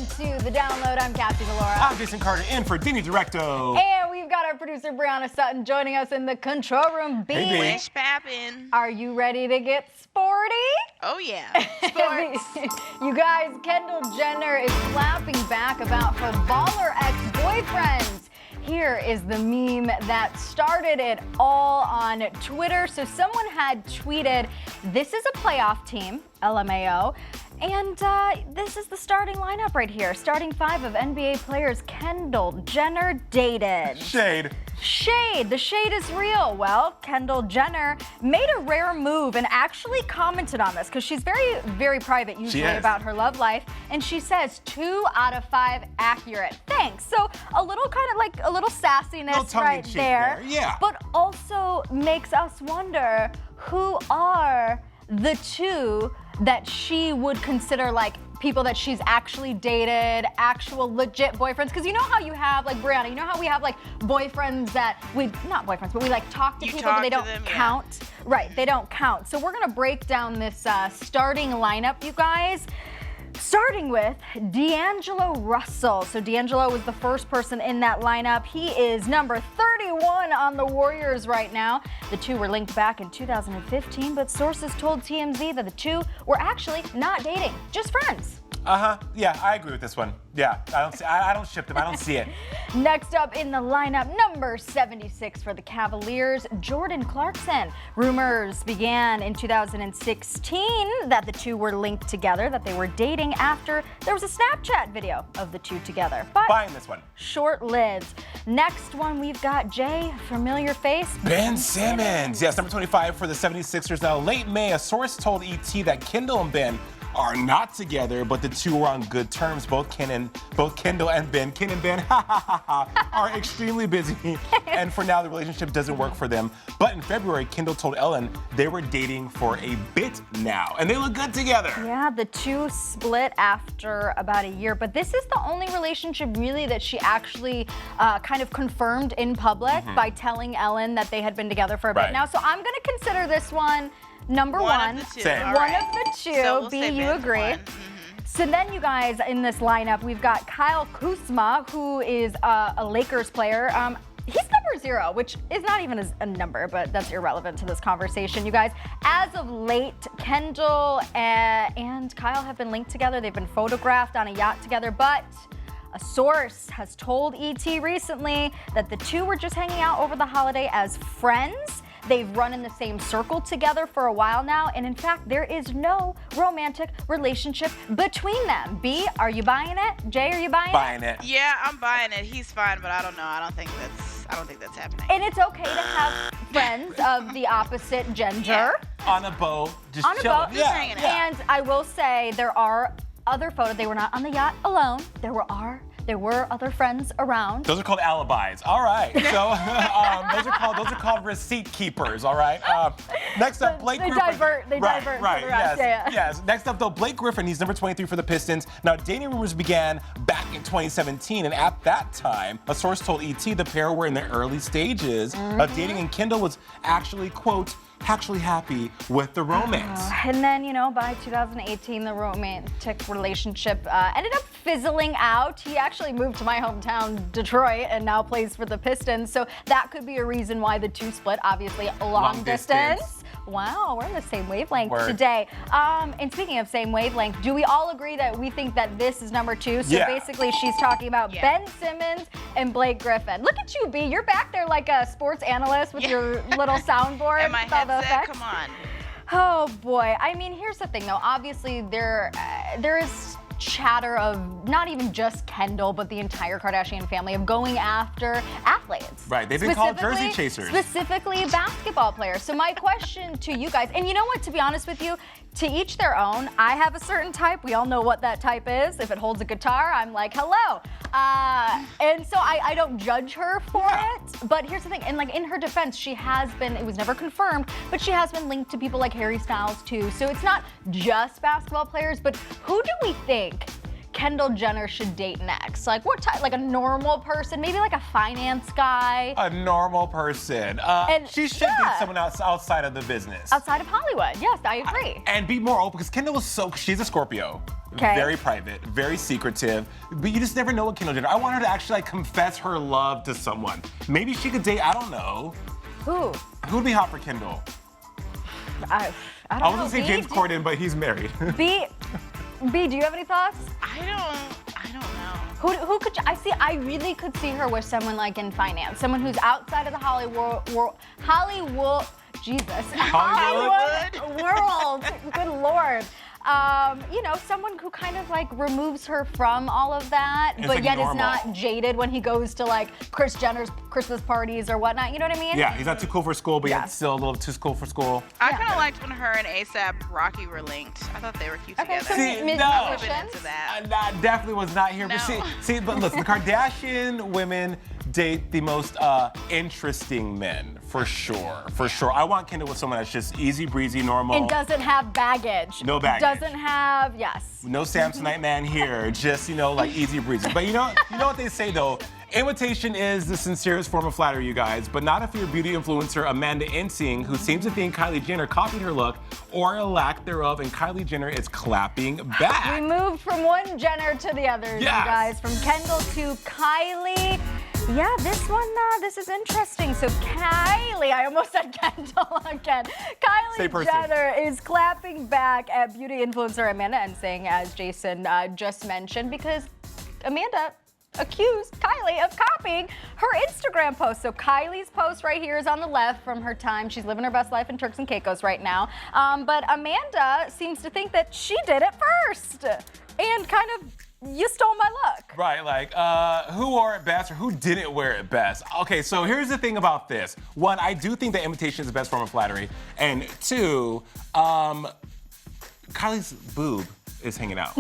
to The Download. I'm Kathy Delora. I'm Jason Carter in for Dini Directo. And we've got our producer Brianna Sutton joining us in the control room. B. Hey, B. Wish Pappin'. Are you ready to get sporty? Oh yeah, sports. You guys, Kendall Jenner is clapping back about her baller ex-boyfriends. Here is the meme that started it all on Twitter. So someone had tweeted, "This is a playoff team, LMAO, and this is the starting lineup right here. Starting five of NBA players Kendall Jenner dated." Shade. Shade. The shade is real. Well, Kendall Jenner made a rare move and actually commented on this because she's very, very private usually about her love life. And she says 2 out of 5 accurate. Thanks. So a little kind of like a little sassiness right there. Yeah. But also makes us wonder who are the two that she would consider like people that she's actually dated, actual legit boyfriends. Because you know how you have, like Brianna, you know how we have like boyfriends that not boyfriends, but we like talk to people, but they don't count. Yeah. Right, they don't count. So we're gonna break down this starting lineup, you guys. Starting with D'Angelo Russell. So D'Angelo was the first person in that lineup. He is number 31 on the Warriors right now. The two were linked back in 2015, but sources told TMZ that the two were actually not dating, just friends. Yeah, I agree with this one. Yeah, I don't ship them. I don't see it. Next up in the lineup, number 76 for the Cavaliers, Jordan Clarkson. Rumors began in 2016 that the two were linked together, that they were dating after there was a Snapchat video of the two together. But buying this one. Short-lived. Next one, we've got Jay, familiar face. Ben Simmons. Yes, number 25 for the 76ers. Now, late May, a source told ET that Kendall and Ben are not together, but the two are on good terms. Both Kendall and Ben, Ken and Ben, are extremely busy, and for now the relationship doesn't work for them. But in February, Kendall told Ellen they were dating for a bit now, and they look good together. Yeah, the two split after about a year, but this is the only relationship really that she actually kind of confirmed in public by telling Ellen that they had been together for a bit now. So I'm gonna consider this one number one. Of the two. Same. One of the two. So we'll B, say you Ben's agree. one. So then you guys, in this lineup, we've got Kyle Kuzma, who is a Lakers player. He's number 0, which is not even a number, but that's irrelevant to this conversation, you guys. As of late, Kendall and Kyle have been linked together. They've been photographed on a yacht together, but a source has told ET recently that the two were just hanging out over the holiday as friends. They've run in the same circle together for a while now, and in fact, there is no romantic relationship between them. B, are you buying it? Jay, are you buying it? Yeah, I'm buying it. He's fine, but I don't know. I don't think that's happening. And it's okay to have friends of the opposite gender. On a boat, just on a chilling. boat, just hanging out. And I will say there are other photos. They were not on the yacht alone. There were other friends around. Those are called alibis. All right. So those are called receipt keepers. All right. Next up, Blake Griffin. They divert. Right. For the rest. Yes. Next up, though, Blake Griffin. He's number 23 for the Pistons. Now, dating rumors began back in 2017, and at that time, a source told ET the pair were in the early stages of dating, and Kendall was actually, quote, actually happy with the romance. And then, by 2018, the romantic relationship ended up fizzling out. He actually moved to my hometown, Detroit, and now plays for the Pistons. So that could be a reason why the two split, obviously long distance. Wow, we're in the same wavelength today. And speaking of same wavelength, do we all agree that we think that this is number 2? So basically she's talking about Ben Simmons and Blake Griffin. Look at you, B. You're back there like a sports analyst with your little soundboard. And my headset, come on. Oh boy. I mean, here's the thing though. Obviously there is chatter of not even just Kendall, but the entire Kardashian family of going after athletes. Right, they've been called jersey chasers. Specifically basketball players. So my question to you guys, and you know what, to be honest with you, to each their own. I have a certain type. We all know what that type is. If it holds a guitar, I'm like, hello. And so I don't judge her for it. But here's the thing, and like in her defense, she has been, it was never confirmed, but she has been linked to people like Harry Styles too. So it's not just basketball players, but who do we think Kendall Jenner should date next? Like what type? Like a normal person? Maybe like a finance guy? A normal person. And she should date someone outside of the business. Outside of Hollywood. Yes, I agree. And be more open, because Kendall was she's a Scorpio. Okay. Very private, very secretive. But you just never know what Kendall Jenner. I want her to actually like confess her love to someone. Maybe she could date, I don't know. Who? Who would be hot for Kendall? I I don't was know. gonna say James Corden, but he's married. B, do you have any thoughts? I don't know. Who could I see? I really could see her with someone like in finance, someone who's outside of the Hollywood, Jesus, Hollywood world. Good Lord. You know, someone who kind of like removes her from all of that, It's but like yet normal. is not jaded when he goes to like Kris Jenner's Christmas parties or whatnot. You know what I mean? Yeah, he's not too cool for school, but Yeah. yet still a little too cool for school. I kind of liked when her and ASAP Rocky were linked. I thought they were cute Okay, together. so See, mid- no. I would have been into musicians? that. That definitely was not here. But No. see, but listen, the Kardashian women date the most interesting men, for sure, for sure. I want Kendall with someone that's just easy breezy, normal. And doesn't have baggage. No baggage. Doesn't have, yes. No Samsonite man here, just, you know, like easy breezy. But you know what they say though? Imitation is the sincerest form of flattery, you guys, but not if you're beauty influencer Amanda Ensing, who seems to think Kylie Jenner copied her look or a lack thereof, and Kylie Jenner is clapping back. We moved from one Jenner to the other, you Yes. guys. From Kendall to Kylie. Yeah, this one, this is interesting. So Kylie, I almost said Kendall again. Same Kylie person. Jenner is clapping back at beauty influencer Amanda Ensing, as Jason just mentioned, because Amanda accused Kylie of copying her Instagram post. So Kylie's post right here is on the left from her time. She's living her best life in Turks and Caicos right now. But Amanda seems to think that she did it first. And kind of, you stole my look. Right, like, who wore it best or who didn't wear it best? Okay, so here's the thing about this. One, I do think that imitation is the best form of flattery. And two, Kylie's boob is hanging out.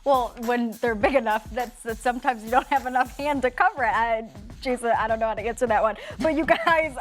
Well, when th're big enough, that's sometimes you don't have enough hand to cover it. Jason, I don't know how to answer that one. But you guys,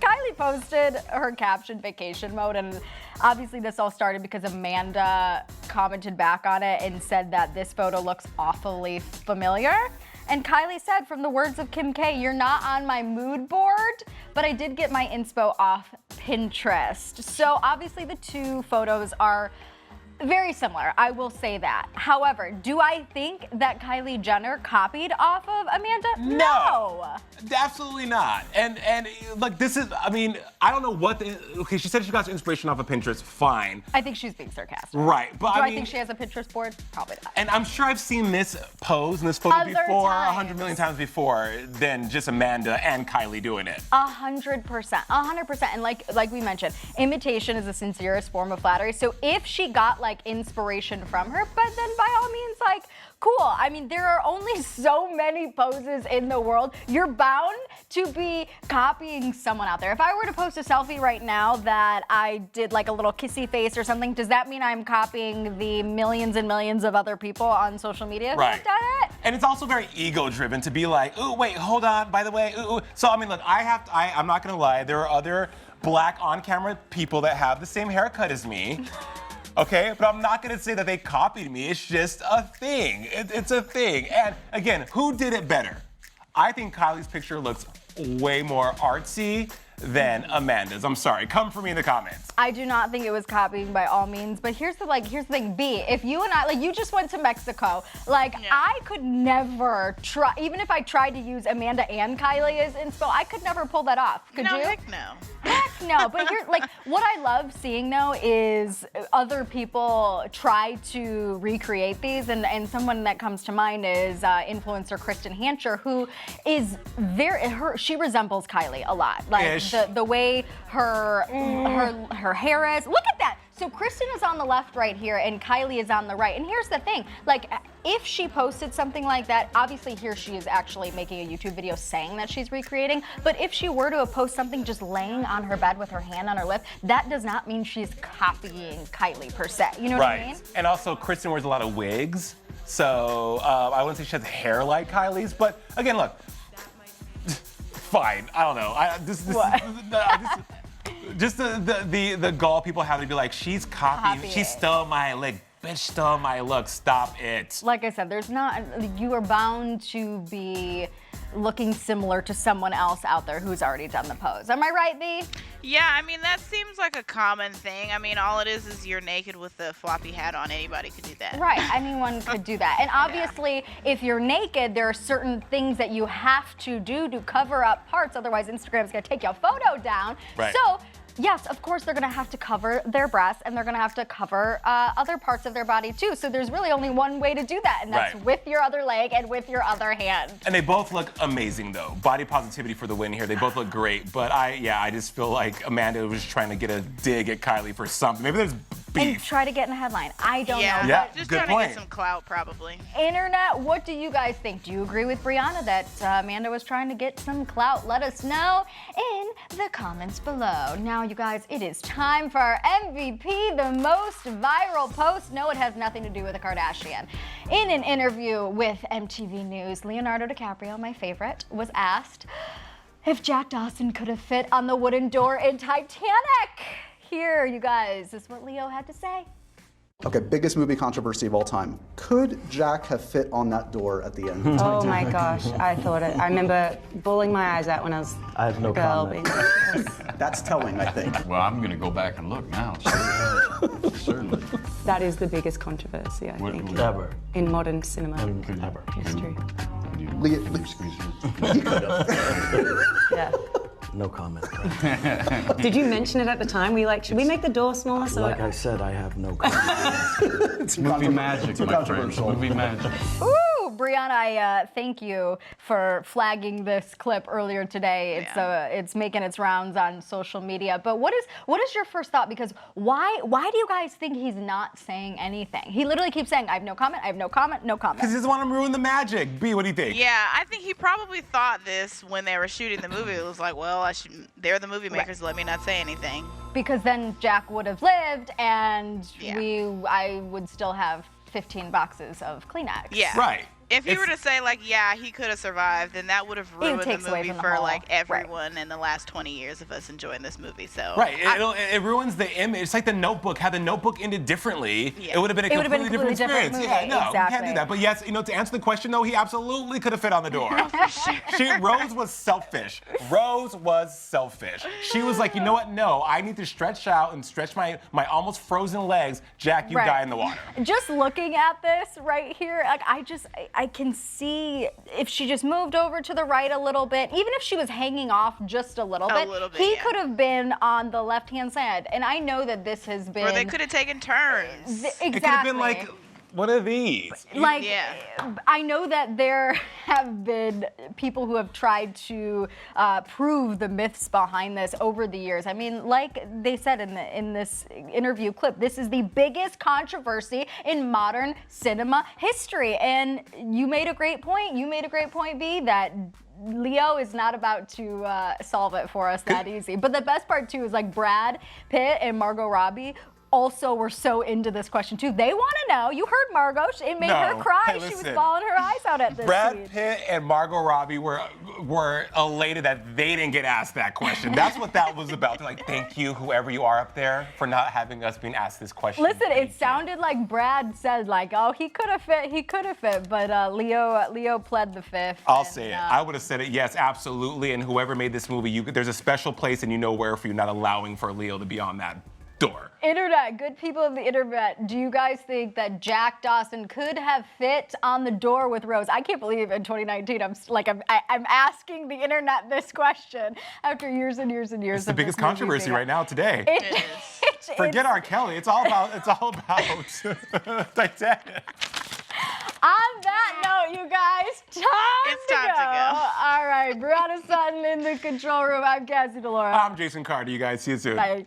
Kylie posted her caption vacation mode, and obviously this all started because Amanda commented back on it and said that this photo looks awfully familiar. And Kylie said, from the words of Kim K, you're not on my mood board, but I did get my inspo off Pinterest. So obviously the two photos are very similar, I will say that. However, do I think that Kylie Jenner copied off of Amanda? No. Absolutely not. And like this is, I mean, I don't know what okay, she said she got inspiration off of Pinterest, fine. I think she's being sarcastic. Right, but Do I mean, think she has a Pinterest board? Probably not. and I'm sure I've seen this pose and this photo Other before, times. 100 million times before, than just Amanda and Kylie doing it. 100%, 100%. And like we mentioned, imitation is the sincerest form of flattery. So if she got like inspiration from her, but then by all means, like, cool. I mean, there are only so many poses in the world. You're bound to be copying someone out there. If I were to post a selfie right now that I did like a little kissy face or something, does that mean I'm copying the millions and millions of other people on social media who Right. have done it? And it's also very ego-driven to be like, ooh, wait, hold on, by the way, ooh. So, I mean, look, I'm not gonna lie, there are other black on-camera people that have the same haircut as me. Okay, but I'm not gonna say that they copied me. It's just a thing. It's a thing. And again, who did it better? I think Kylie's picture looks way more artsy than Amanda's. I'm sorry. Come for me in the comments. I do not think it was copying by all means, but here's the thing, B, if you and I, like you just went to Mexico, like Yeah. I could never try, even if I tried to use Amanda and Kylie as inspo, I could never pull that off. Could No, you? heck no. Heck no, but here, like, what I love seeing though is other people try to recreate these, and someone that comes to mind is influencer Kristen Hancher, who is she resembles Kylie a lot, like Ish. the way her hair is. Look at that. So Kristen is on the left right here, and Kylie is on the right. And here's the thing, like, if she posted something like that, obviously here she is actually making a YouTube video saying that she's recreating, but if she were to post something just laying on her bed with her hand on her lip, that does not mean she's copying Kylie per se. You know what I mean? And also, Kristen wears a lot of wigs, so I wouldn't say she has hair like Kylie's, but again, look, fine. I don't know. Just the gall people have to be like, she's copying. She stole my like bitch stole my look. Stop it. Like I said, you are bound to be looking similar to someone else out there who's already done the pose. Am I right, B? Yeah, I mean, that seems like a common thing. I mean, all it is you're naked with a floppy hat on. Anybody could do that. Right, anyone could do that. And obviously, if you're naked, there are certain things that you have to do to cover up parts, otherwise Instagram's gonna take your photo down. Right. So, yes, of course they're gonna have to cover their breasts and they're gonna have to cover other parts of their body too. So there's really only one way to do that, and that's Right. with your other leg and with your other hand. And they both look amazing, though. Body positivity for the win here. They both look great. But I just feel like Amanda was trying to get a dig at Kylie for something. Maybe there's And beef. try to get in a headline. I don't Yeah, know. Yeah, just good trying to point. get some clout, probably. Internet, what do you guys think? Do you agree with Brianna that Amanda was trying to get some clout? Let us know in the comments below. Now, you guys, it is time for our MVP, the most viral post. No, it has nothing to do with a Kardashian. In an interview with MTV News, Leonardo DiCaprio, my favorite, was asked if Jack Dawson could have fit on the wooden door in Titanic. Here, you guys, is what Leo had to say. Okay, biggest movie controversy of all time. Could Jack have fit on that door at the end? Oh my gosh, I thought it. I remember bawling my eyes out when I was I have no a girl. comment. That's telling, I think. Well, I'm going to go back and look now. Certainly. That is the biggest controversy, I think, Ever. in modern cinema Ever. history. Excuse me. Yeah. No comment. Did you mention it at the time? Were you like, should we make the door smaller? So Like I said, I have no comment. It's movie magic, too my friends. controversial. Movie magic. Ooh, Brianna, I thank you for flagging this clip earlier today. It's making its rounds on social media. But what is your first thought? Because why do you guys think he's not saying anything? He literally keeps saying, I have no comment, I have no comment, no comment. Because he doesn't want to ruin the magic. B, what do you think? Yeah, I think he probably thought this when they were shooting the movie. It was like, well, they're the movie makers. Let me not say anything. Because then Jack would have lived and Yeah. I would still have 15 boxes of Kleenex. Yeah. Right. If he were to say, like, yeah, he could have survived, then that would have ruined the takes away movie from the for, whole- like, everyone in the last 20 years of us enjoying this movie. So Right, it ruins the image. It's like The Notebook. Had The Notebook ended differently, Yeah. it would have been a It would have been completely a different completely different experience. movie. Yeah, no, you can't Exactly. do that. But yes, to answer the question, though, he absolutely could have fit on the door. Rose was selfish. Rose was selfish. She was like, you know what? No, I need to stretch out and stretch my almost frozen legs. Jack, you Right. die in the water. Just looking at this right here, like I can see if she just moved over to the right a little bit, even if she was hanging off just a little bit, he yeah. could have been on the left-hand side. And I know that this has been. or they could have taken turns. Exactly. It could have been like, what are these? Like, Yeah. I know that there have been people who have tried to prove the myths behind this over the years. I mean, like they said in this interview clip, this is the biggest controversy in modern cinema history. And you made a great point. You made a great point, B, that Leo is not about to solve it for us that easy. But the best part, too, is like Brad Pitt and Margot Robbie also were so into this question too. They want to know. You heard Margot. It made her cry. Hey, She was listen. bawling her eyes out at this Brad scene. Pitt and Margot Robbie were elated that they didn't get asked that question. That's what that was about. They're like, thank you, whoever you are up there, for not having us being asked this question. Listen, Thank it you. sounded like Brad said, like, oh, he could have fit, but Leo pled the fifth. I'll and, say it. I would have said it. Yes, absolutely. And whoever made this movie, there's a special place, and you know where for you not allowing for Leo to be on that door. Internet, good people of the internet, do you guys think that Jack Dawson could have fit on the door with Rose? I can't believe in 2019 I'm asking the internet this question after years and years and years. It's the of biggest this movie controversy being right now today. It's- Forget R. Kelly. It's all about Titanic. On that note, you guys, It's time to go. All right, Brianna Sutton in the control room. I'm Cassie DeLaura. I'm Jason Carter. You guys see you soon. Bye.